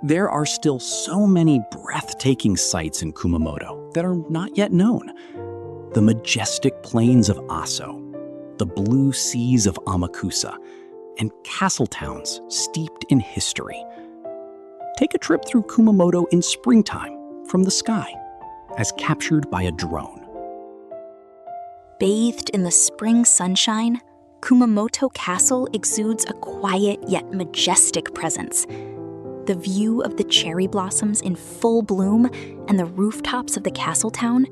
There are still so many breathtaking sights in Kumamoto that are not yet known. The majestic plains of Aso, the blue seas of Amakusa, and castle towns steeped in history. Take a trip through Kumamoto in springtime from the sky, as captured by a drone. Bathed in the spring sunshine, Kumamoto Castle exudes a quiet yet majestic presence. The view of the cherry blossoms in full bloom and the rooftops of the castle town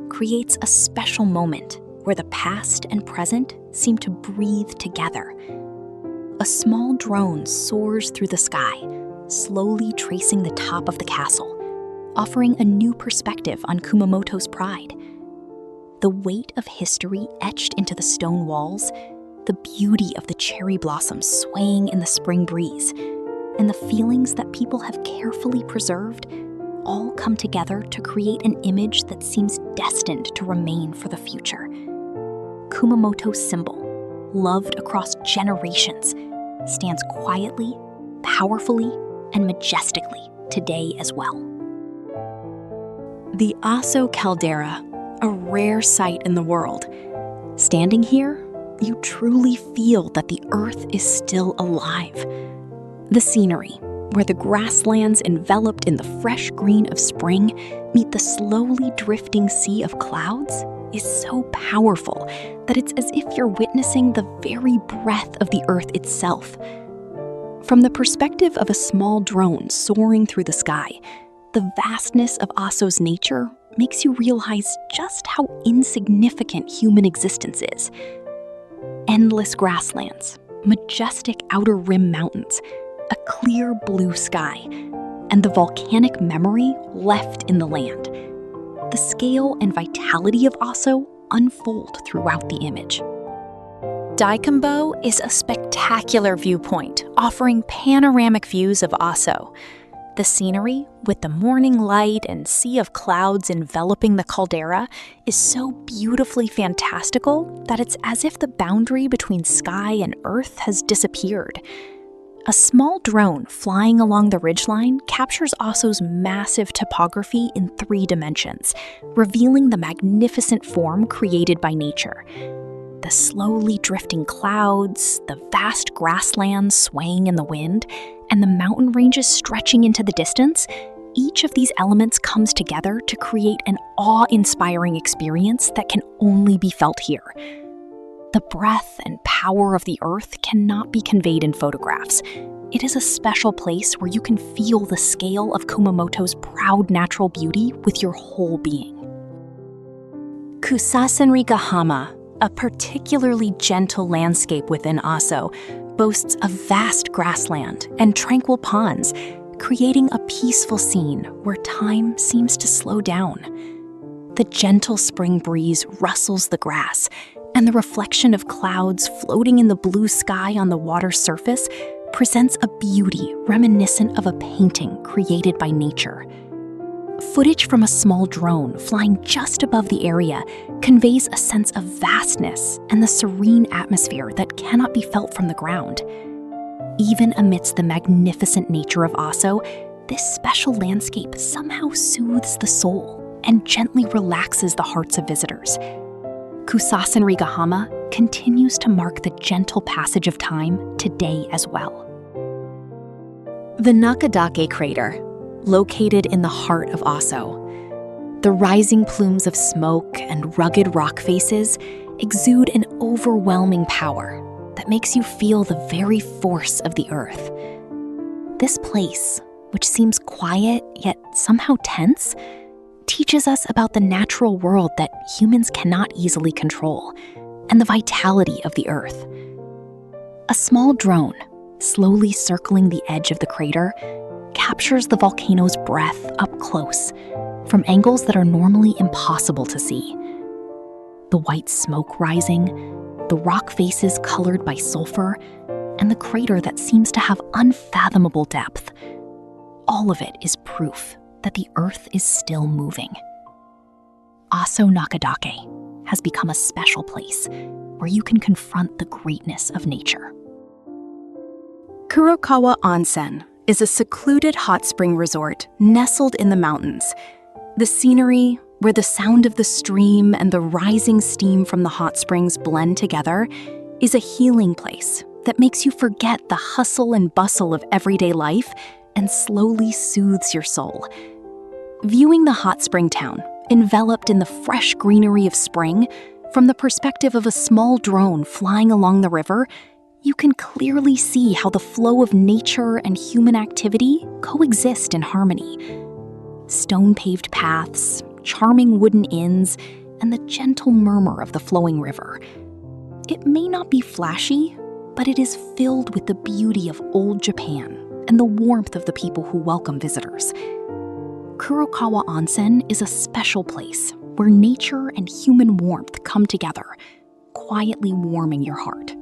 creates a special moment where the past and present seem to breathe together. A small drone soars through the sky, slowly tracing the top of the castle, offering a new perspective on Kumamoto's pride. The weight of history etched into the stone walls, the beauty of the cherry blossoms swaying in the spring breeze, and the feelings that people have carefully preserved all come together to create an image that seems destined to remain for the future. Kumamoto's symbol, loved across generations, stands quietly, powerfully, and majestically today as well. The Aso caldera, a rare sight in the world. Standing here, you truly feel that the earth is still alive. The scenery, where the grasslands enveloped in the fresh green of spring meet the slowly drifting sea of clouds, is so powerful that it's as if you're witnessing the very breath of the earth itself. From the perspective of a small drone soaring through the sky, the vastness of Aso's nature makes you realize just how insignificant human existence is. Endless grasslands, majestic outer rim mountains, a clear blue sky, and the volcanic memory left in the land. The scale and vitality of Aso unfold throughout the image. Daikanbo is a spectacular viewpoint, offering panoramic views of Aso. The scenery, with the morning light and sea of clouds enveloping the caldera, is so beautifully fantastical that it's as if the boundary between sky and earth has disappeared. A small drone flying along the ridgeline captures Aso's massive topography in 3 dimensions, revealing the magnificent form created by nature. The slowly drifting clouds, the vast grasslands swaying in the wind, and the mountain ranges stretching into the distance, each of these elements comes together to create an awe-inspiring experience that can only be felt here. The breadth and power of the earth cannot be conveyed in photographs. It is a special place where you can feel the scale of Kumamoto's proud natural beauty with your whole being. Kusasenrigahama, a particularly gentle landscape within Aso, boasts a vast grassland and tranquil ponds, creating a peaceful scene where time seems to slow down. The gentle spring breeze rustles the grass, and the reflection of clouds floating in the blue sky on the water's surface presents a beauty reminiscent of a painting created by nature. Footage from a small drone flying just above the area conveys a sense of vastness and the serene atmosphere that cannot be felt from the ground. Even amidst the magnificent nature of Aso, this special landscape somehow soothes the soul and gently relaxes the hearts of visitors. Kusasenrigahama continues to mark the gentle passage of time today as well. The Nakadake crater, located in the heart of Aso. The rising plumes of smoke and rugged rock faces exude an overwhelming power that makes you feel the very force of the earth. This place, which seems quiet yet somehow tense, teaches us about the natural world that humans cannot easily control, and the vitality of the earth. A small drone, slowly circling the edge of the crater, captures the volcano's breath up close, from angles that are normally impossible to see. The white smoke rising, the rock faces colored by sulfur, and the crater that seems to have unfathomable depth. All of it is proof that the earth is still moving. Aso Nakadake has become a special place where you can confront the greatness of nature. Kurokawa Onsen is a secluded hot spring resort nestled in the mountains. The scenery, where the sound of the stream and the rising steam from the hot springs blend together, is a healing place that makes you forget the hustle and bustle of everyday life and slowly soothes your soul. Viewing the hot spring town, enveloped in the fresh greenery of spring, from the perspective of a small drone flying along the river, you can clearly see how the flow of nature and human activity coexist in harmony. Stone-paved paths, charming wooden inns, and the gentle murmur of the flowing river. It may not be flashy, but it is filled with the beauty of old Japan and the warmth of the people who welcome visitors. Kurokawa Onsen is a special place where nature and human warmth come together, quietly warming your heart.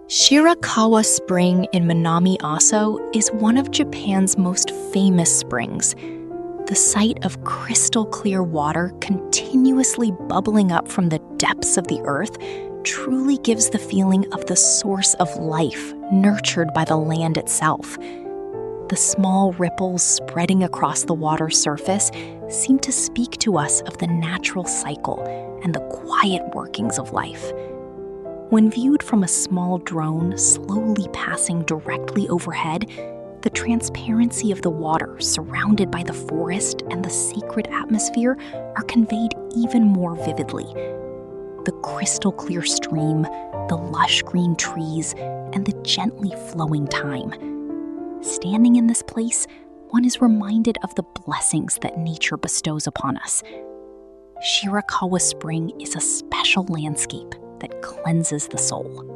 Shirakawa Spring in Minami Aso is one of Japan's most famous springs. The sight of crystal clear water continuously bubbling up from the depths of the earth truly gives the feeling of the source of life nurtured by the land itself. The small ripples spreading across the water's surface seem to speak to us of the natural cycle and the quiet workings of life. When viewed from a small drone slowly passing directly overhead, the transparency of the water surrounded by the forest and the sacred atmosphere are conveyed even more vividly. The crystal clear stream, the lush green trees, and the gently flowing thyme. Standing in this place, one is reminded of the blessings that nature bestows upon us. Shirakawa Spring is a special landscape that cleanses the soul.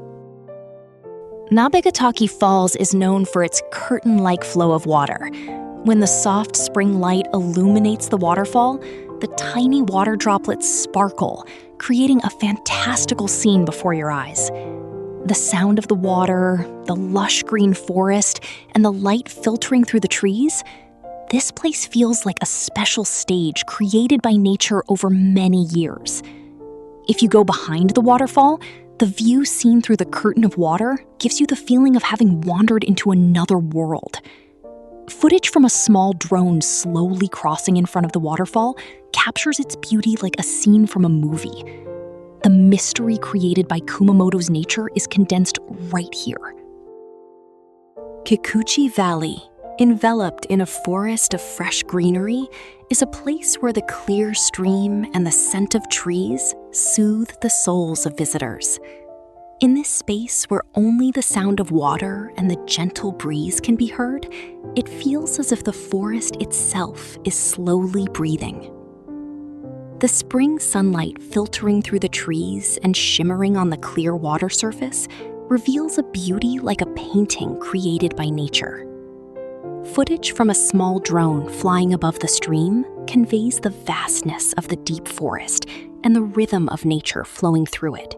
Nabegatake Falls is known for its curtain-like flow of water. When the soft spring light illuminates the waterfall, the tiny water droplets sparkle, creating a fantastical scene before your eyes. The sound of the water, the lush green forest, and the light filtering through the trees, this place feels like a special stage created by nature over many years. If you go behind the waterfall, the view seen through the curtain of water gives you the feeling of having wandered into another world. Footage from a small drone slowly crossing in front of the waterfall captures its beauty like a scene from a movie. The mystery created by Kumamoto's nature is condensed right here. Kikuchi Valley, enveloped in a forest of fresh greenery, is a place where the clear stream and the scent of trees soothe the souls of visitors. In this space where only the sound of water and the gentle breeze can be heard, it feels as if the forest itself is slowly breathing. The spring sunlight filtering through the trees and shimmering on the clear water surface reveals a beauty like a painting created by nature. Footage from a small drone flying above the stream conveys the vastness of the deep forest and the rhythm of nature flowing through it.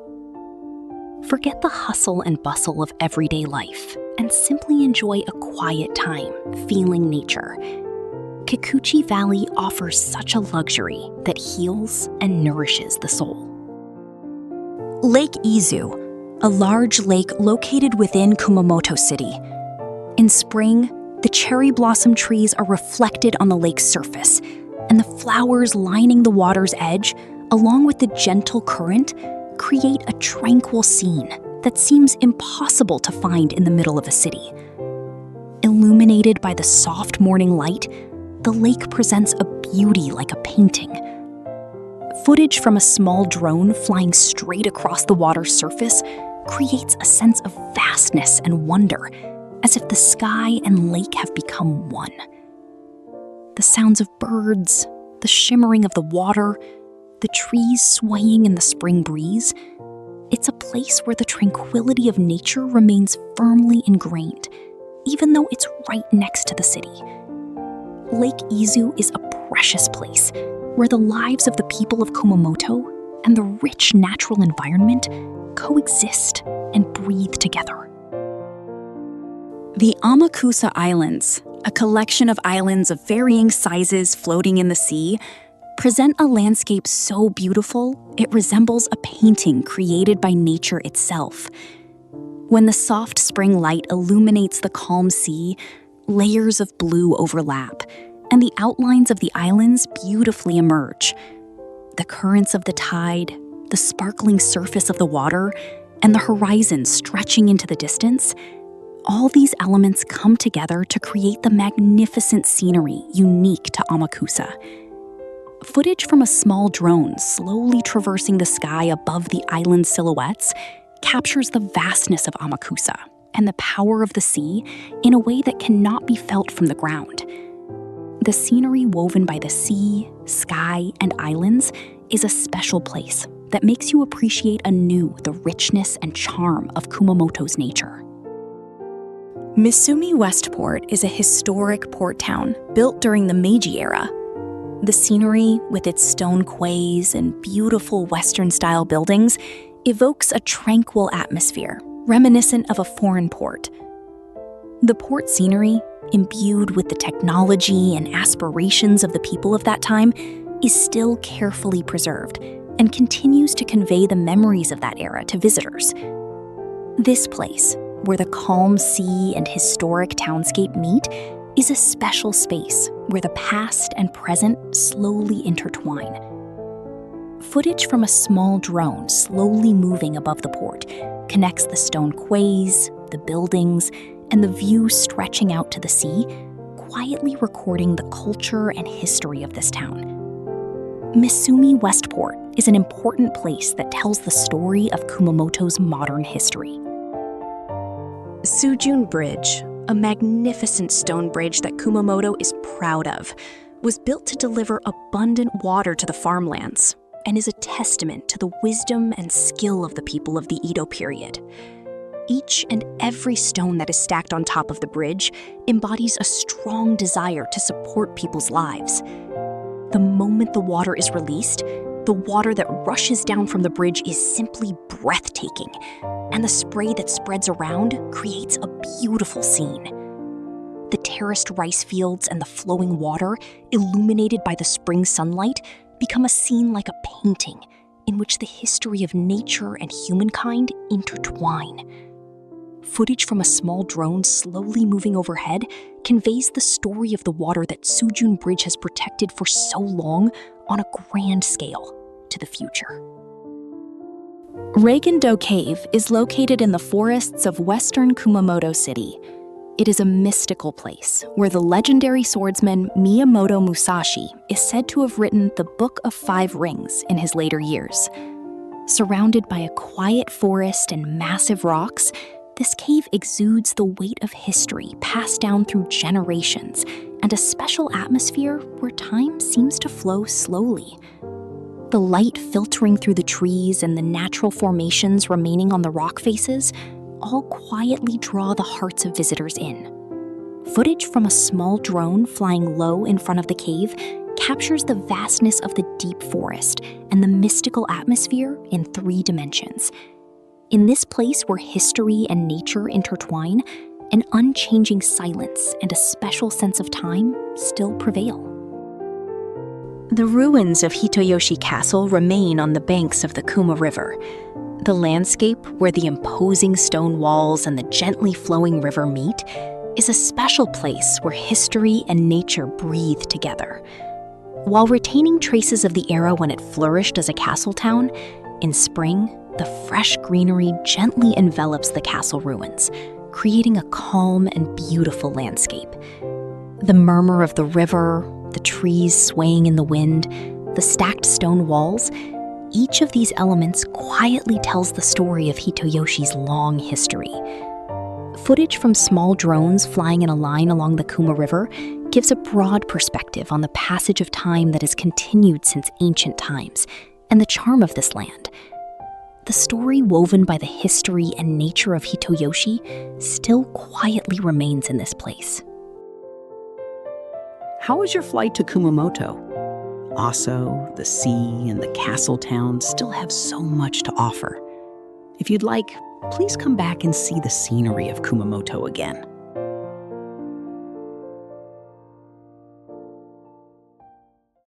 Forget the hustle and bustle of everyday life and simply enjoy a quiet time, feeling nature. Kikuchi Valley offers such a luxury that heals and nourishes the soul. Lake Izu, a large lake located within Kumamoto City. In spring, the cherry blossom trees are reflected on the lake's surface, and the flowers lining the water's edge, along with the gentle current, create a tranquil scene that seems impossible to find in the middle of a city. Illuminated by the soft morning light, the lake presents a beauty like a painting. Footage from a small drone flying straight across the water's surface creates a sense of vastness and wonder, as if the sky and lake have become one. The sounds of birds, the shimmering of the water, the trees swaying in the spring breeze, it's a place where the tranquility of nature remains firmly ingrained, even though it's right next to the city. Lake Izu is a precious place where the lives of the people of Kumamoto and the rich natural environment coexist and breathe together. The Amakusa Islands, a collection of islands of varying sizes floating in the sea, present a landscape so beautiful it resembles a painting created by nature itself. When the soft spring light illuminates the calm sea, layers of blue overlap, and the outlines of the islands beautifully emerge. The currents of the tide, the sparkling surface of the water, and the horizon stretching into the distance, all these elements come together to create the magnificent scenery unique to Amakusa. Footage from a small drone slowly traversing the sky above the island silhouettes captures the vastness of Amakusa and the power of the sea in a way that cannot be felt from the ground. The scenery woven by the sea, sky, and islands is a special place that makes you appreciate anew the richness and charm of Kumamoto's nature. Misumi Westport is a historic port town built during the Meiji era. The scenery, with its stone quays and beautiful Western-style buildings, evokes a tranquil atmosphere, reminiscent of a foreign port. The port scenery, imbued with the technology and aspirations of the people of that time, is still carefully preserved and continues to convey the memories of that era to visitors. This place, where the calm sea and historic townscape meet, is a special space where the past and present slowly intertwine. Footage from a small drone slowly moving above the port connects the stone quays, the buildings, and the view stretching out to the sea, quietly recording the culture and history of this town. Misumi Westport is an important place that tells the story of Kumamoto's modern history. Sujun Bridge, a magnificent stone bridge that Kumamoto is proud of, was built to deliver abundant water to the farmlands and is a testament to the wisdom and skill of the people of the Edo period. Each and every stone that is stacked on top of the bridge embodies a strong desire to support people's lives. The moment the water is released, the water that rushes down from the bridge is simply breathtaking, and the spray that spreads around creates a beautiful scene. The terraced rice fields and the flowing water, illuminated by the spring sunlight, become a scene like a painting in which the history of nature and humankind intertwine. Footage from a small drone slowly moving overhead conveys the story of the water that Sujun Bridge has protected for so long on a grand scale to the future. Reigando Cave is located in the forests of western Kumamoto City. It is a mystical place where the legendary swordsman Miyamoto Musashi is said to have written the Book of Five Rings in his later years. Surrounded by a quiet forest and massive rocks, this cave exudes the weight of history passed down through generations and a special atmosphere where time seems to flow slowly. The light filtering through the trees and the natural formations remaining on the rock faces all quietly draw the hearts of visitors in. Footage from a small drone flying low in front of the cave captures the vastness of the deep forest and the mystical atmosphere in 3 dimensions. In this place where history and nature intertwine, an unchanging silence and a special sense of time still prevail. The ruins of Hitoyoshi Castle remain on the banks of the Kuma River. The landscape, where the imposing stone walls and the gently flowing river meet, is a special place where history and nature breathe together. While retaining traces of the era when it flourished as a castle town, in spring, the fresh greenery gently envelops the castle ruins, creating a calm and beautiful landscape. The murmur of the river, the trees swaying in the wind, the stacked stone walls, each of these elements quietly tells the story of Hitoyoshi's long history. Footage from small drones flying in a line along the Kuma River gives a broad perspective on the passage of time that has continued since ancient times and the charm of this land. The story woven by the history and nature of Hitoyoshi still quietly remains in this place. How was your flight to Kumamoto? Aso, the sea, and the castle town still have so much to offer. If you'd like, please come back and see the scenery of Kumamoto again.